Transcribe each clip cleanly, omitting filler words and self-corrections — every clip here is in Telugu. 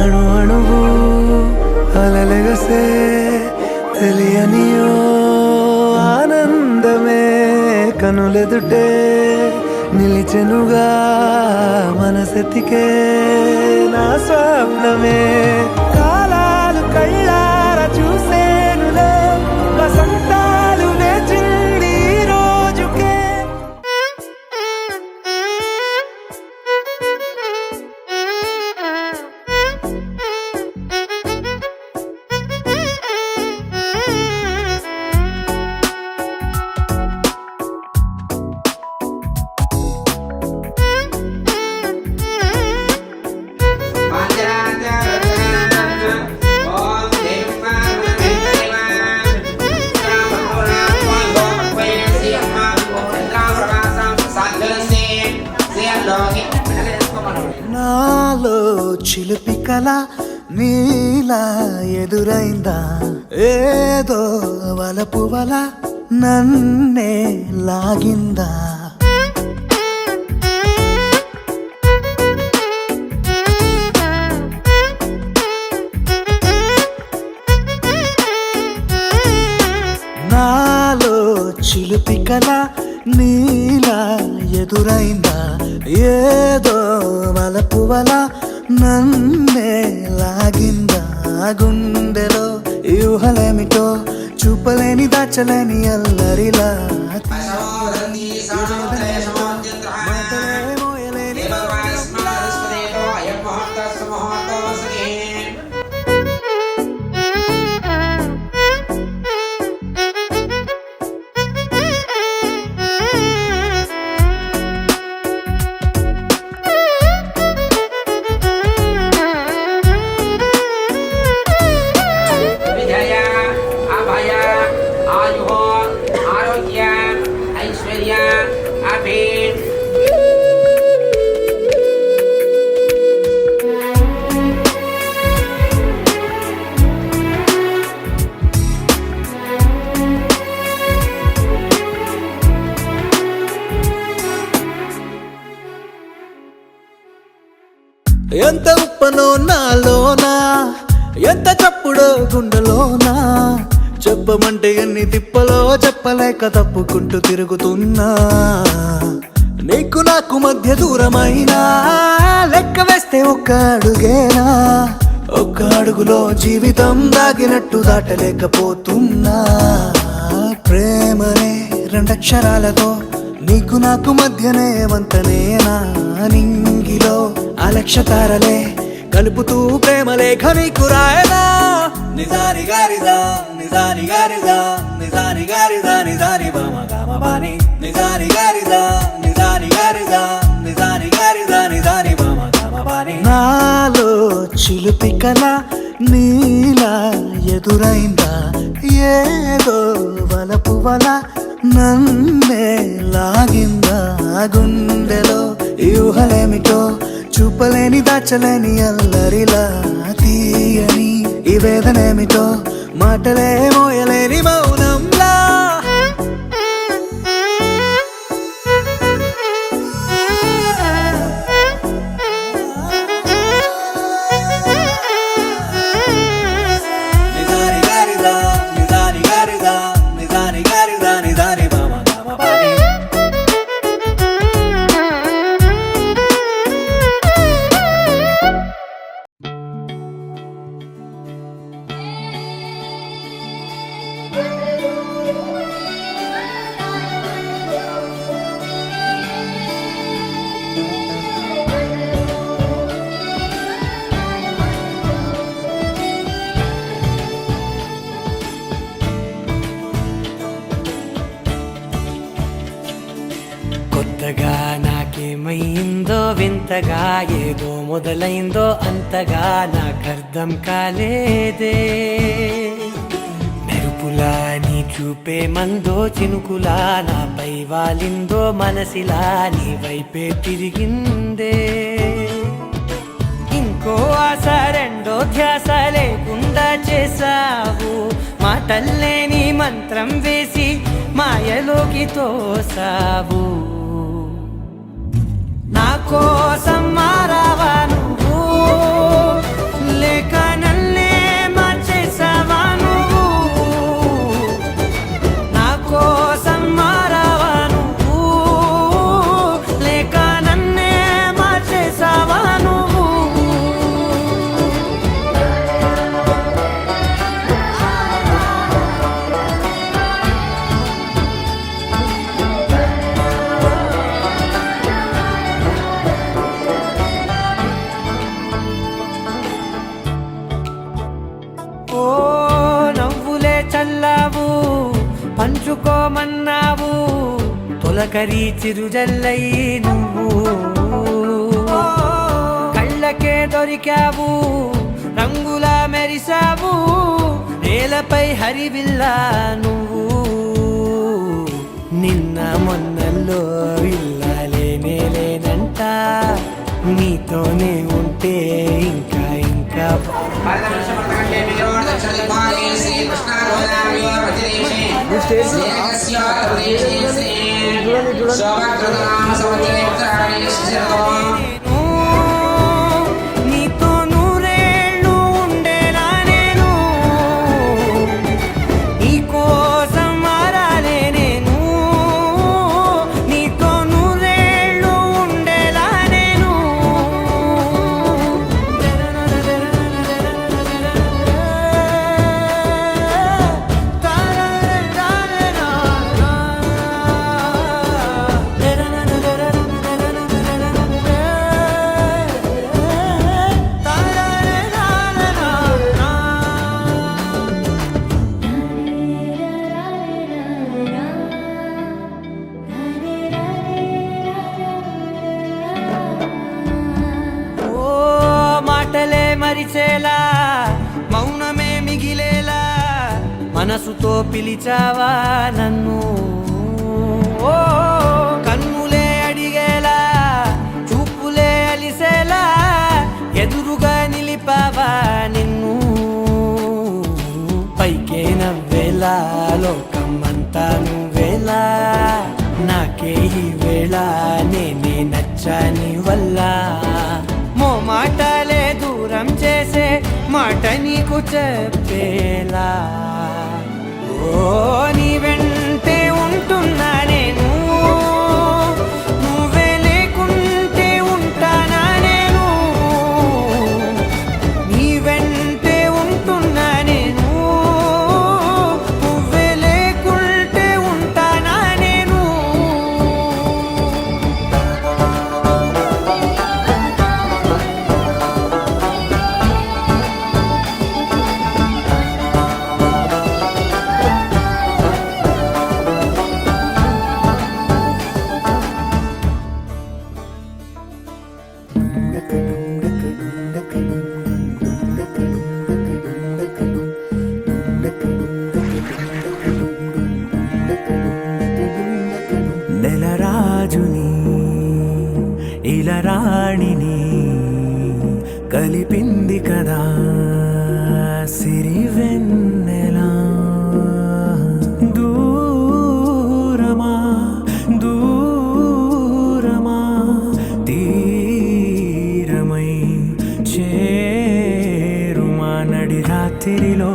అణు అణువు అలలెగసే తెలియనియో ఆనందమే కనులెదుటే నిలిచెనుగా మనసెతికే నా స్వప్నమే కాలాలు కళ్ళార చూసేనులే వసంతాలు వేచింది ఈ రోజుకే నాలో చిలిపి కల నీలా ఎదురైందా ఏదో వలపు వల నన్నే లాగిందా నాలో చిలిపి కల నీలా ఎదురైందా ఏదో వలపు వల నన్నే లాగిందా గుండెలో యూహలేమిటో చూపలేని దాచలేని అల్లరిలా ఎంత ఉప్పనో నాలోనా ఎంత చప్పుడో గుండెలోనా చెప్పమంటే ఎన్ని తిప్పలో చెప్పలేక తప్పుకుంటూ తిరుగుతున్నా నీకు నాకు మధ్య దూరమైనా లెక్క వేస్తే ఒక్క అడుగేనా ఒక్క అడుగులో జీవితం దాగినట్టు దాటలేకపోతున్నా ప్రేమనే రెండక్షరాలతో నీకు నాకు మధ్యనే వంతనేనా నింగిలో అలక్షతారలే కలుపుతూ ప్రేమ లేఖ నీకు రాయనా నిజాని గారిదా నిజాని గారిదా నిజాని గారిదా నిజాని బామ గామ బాని నిజాని గారిదా నిజాని గారిదా నిజాని గారిదా నిజాని బామ గామ బాని నాలో చిలిపి కల నీలా ఎదురైందా ఏదో వలపు వల నన్నే లాగిందా గుండెలో యూహలేమిటో చూపలేని దాచలేని అల్లరిలా తీయని ఈ వేదనేమిటో మాటలే మోయలేని మౌనంలా నిజాని గారిదా నిజాని గారిదా నిజాని గారిదా నిజాని బామ గామ బాని కొత్తగా నాకేమైందో వింతగా ఏదో మొదలైందో అంతగా నాకర్థం కాలేదే మెరుపులా నీ చూపే మందో చినుకులా నాపై వాలిందో మనసిలా నీ వైపే తిరిగిందే ఇంకో ఆశ రెండో ధ్యాస లేకుండా చేసావు మాటల్లేని మంత్రం వేసి మాయలోకి తోసావు నా కోసం మారావా నువ్వు ఓ నవ్వులే చల్లావు పంచుకోమన్నావు తొలకరి చిరుజల్లై నువ్వు కళ్ళకే దొరికావు రంగులా మెరిసావు నేలపై హరివిల్లా నువ్వు నిన్న మొన్నల్లో ఇల్లాలేనే లేనంట నీతోనే ఉంటే ఇంకా ఇంకా నీతో నూరేళ్ళు ఉండేలా నేను నీ కోసం మారాలే నేను నీతో నూరేళ్ళు ఉండేలా నేను ఓ మాటలే మరిచేలా మౌనమే మిగిలేలా మనసుతో పిలిచావా నన్ను ఓ కన్నులే అడిగేలా చూపులే అలిసేలా ఎదురుగా నిలిపావా నిన్ను పైకే నవ్వేలా లోకమంతా నువ్వేలా నాకే ఈ వేళ నేనే నచ్చాని వల్ల మాటలే దూరం చేసే మాట నీకు చెప్పేలా ఓ నీ వెంటే ఉంటున్నా నేను నువ్వే లేకుంటే ఉంటానా నేను నీ వెంటే ఉంటున్నా నేను నువ్వే లేకుంటే ఉంటానా నేను నెలరాజుని ఇలా రాణిని కలిపింది కదా సిరివెన్నెలా దూరమా దూరమా తీరమై చేరుమా నడి రాత్రిలో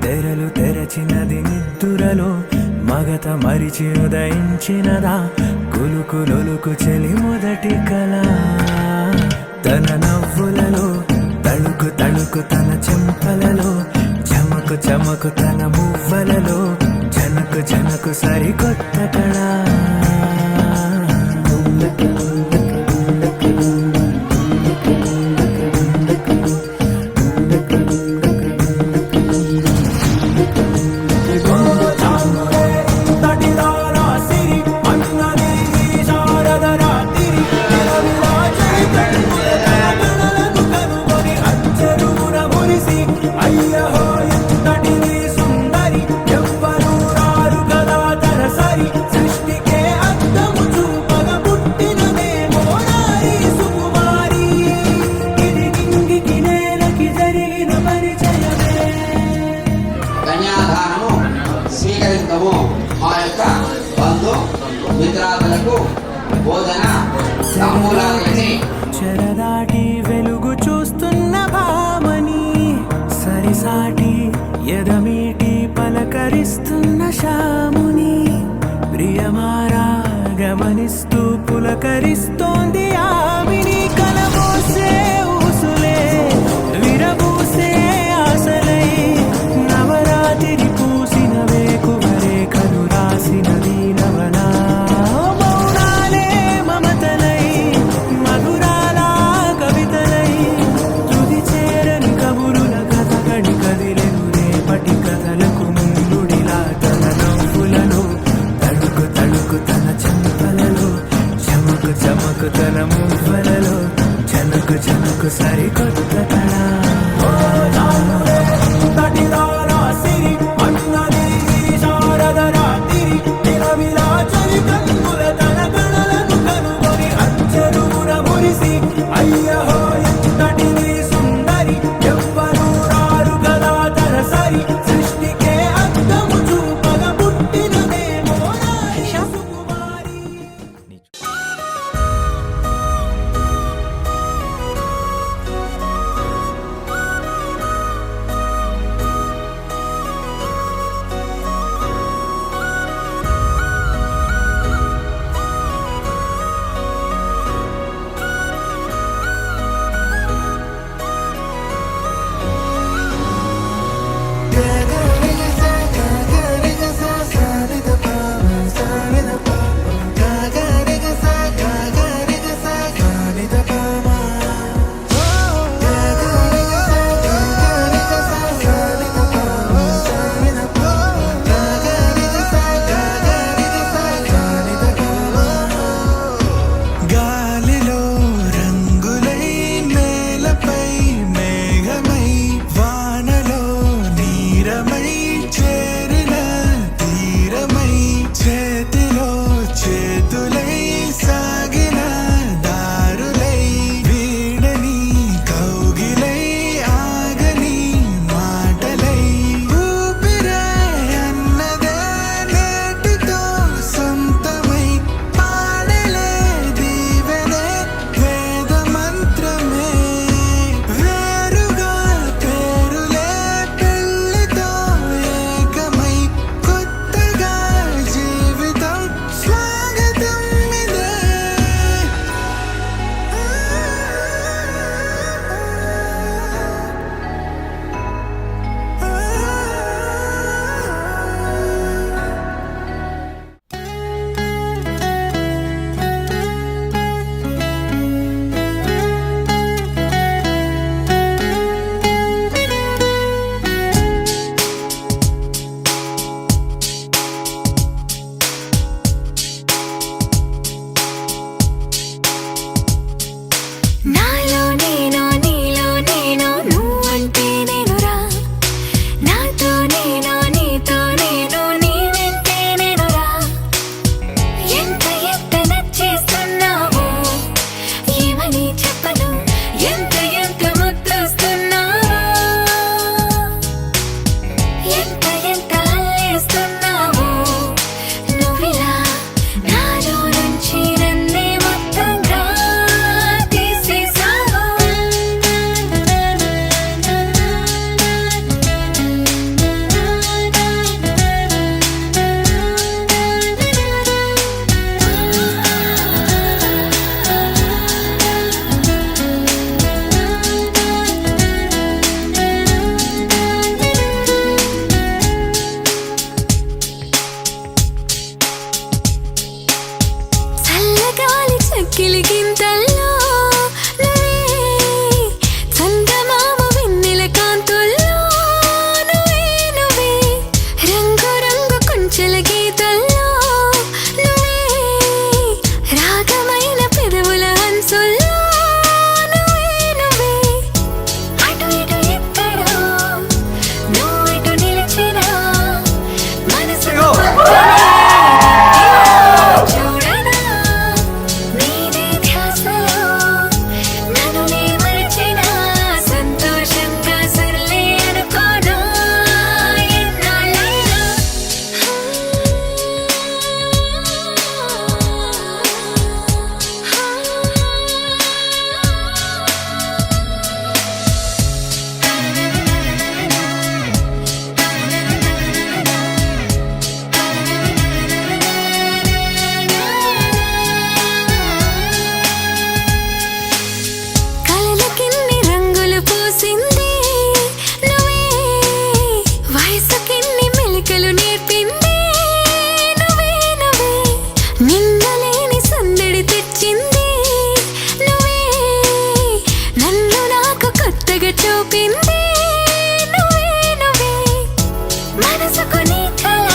తెరలు తెరచినది నిద్దురలో మగత మరిచి ఉదయించినదా కులుకులొలుకు చెలి మొదటి కళ తన నవ్వులలో తళుకు తళుకు తన చెంపలలో చమకు చమకు తన మువ్వలలో జనకు జనకు సరికొత్త కళ స్వీకరించము మా యొక్క బంధు మిత్రాదులకు బోధన తాంబూలాలని చెరదాటి వెలుగు చూస్తున్న భామని సరిసాటి ఎదమీటి పలకరిస్తున్న శాముని ప్రియమారా గమనిస్తూ పులకరిస్తోంది ఆవిని కలబోసే ఊసులే విరబూసే ఆశలై నవరాత్రి పూసిన వేకువరే కను రాసిన దీనవనా మౌనాలే మమతలై మధురాల కవితలై చూపింది నువ్వే నువ్వే మనసుకు నీ కళ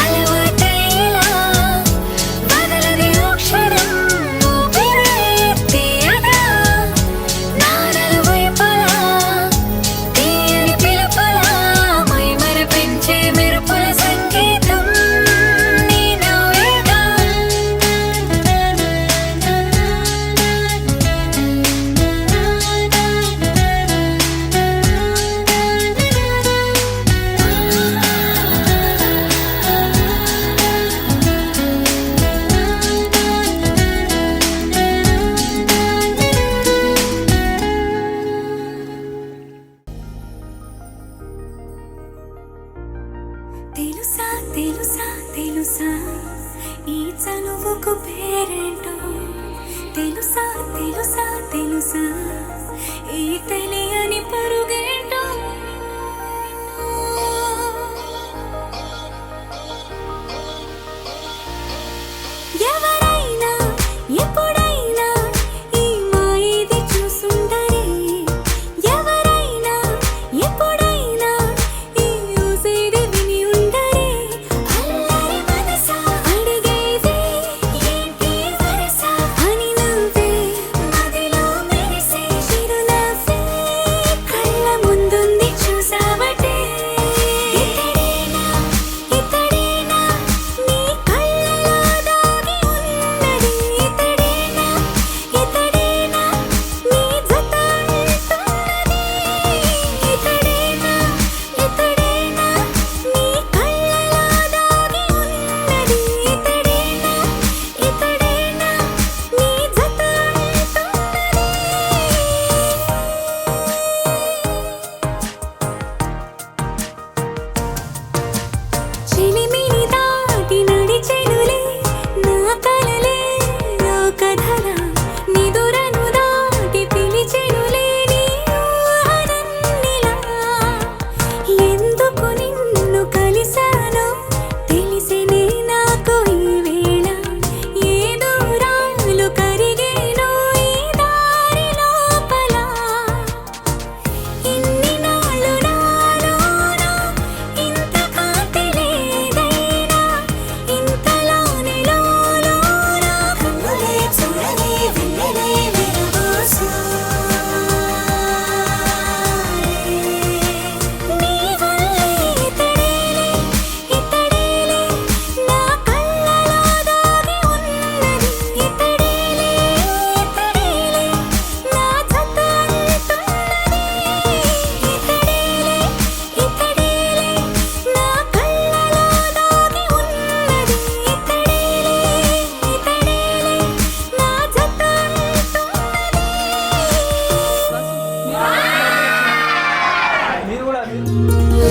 అలవాటైలా బదలది అక్షరం ఊపిరెత్తియగా నా నలువైపులా తీయని పిలుపులా మై మరపించే మెరుపుల సంగీతం నీ నవ్వేగా తెలుసా తెలుసా తెలుసా ఈ చనువుకు పేరేంటో తెలుసా తెలుసా తెలుసా ఈ తెలియని పరుగేంటో ఎవరైనా ఎప్పుడైనా ఈ మాయది చూసుండరే ఎవరైనా ఎప్పుడైనా ఈ ఊసేది విని ఉండరే అల్లరి మనసా అడిగేది ఏంటి వరస అని నవ్వే మదిలో మెరిసే చిరునవ్వే కళ్ళ ముందుంది చూసావటే ఇతడేనా ఇతడేనా నీ కళ్ళలో దాగి ఉన్నది ఇతడేనా ఇతడేనా నీ జత అంటున్నది ఇతడేనా ఇతడేనా నీ కళ్ళలో దాగి ఉన్నది ఇతడేనా ఇతడేనా నీ జత చిలిమిని దాటి నడిచెనులే నా కలలే ఓ కథలా నిదురను దాటి పిలిచెనులే నీ ఊహలన్నిలా ఎందుకు నిన్ను కలిసానో తెలిసినే నాకు ఈ వేళ ఏ దూరాలు కరిగేనో ఈ దారి లోపల ఇన్ని నాళ్ళు నాలోన ఇంత కాంతి లేదైనా ఇంతలోనే లోలోన కన్నులే చూడని వెన్నెలే విరబోసాయే నీ వల్లే ఇతడేలే ఇతడేలే నా కళ్ళలో దాగి ఉన్నది ఇతడేలే ఇతడేలే నా జత అంటున్నది ఇతడేలే ఇతడేలే నా కళ్ళలో దాగి ఉన్నది ఇతడేలే ఇతడేలే నా జత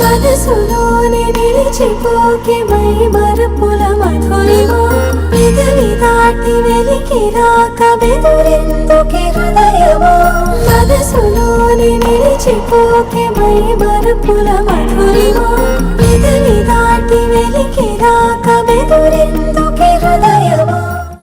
మనసులోనే నిలిచిపోకే మై మరుపుల మధురిమా పెదవి దాటి వెలికి రాక బెదురెందుకే హృదయమా మనసులోనే నిలిచిపోకే మై మరుపుల మధురిమా పెదవి దాటి వెలికి రాక బెదురెందుకే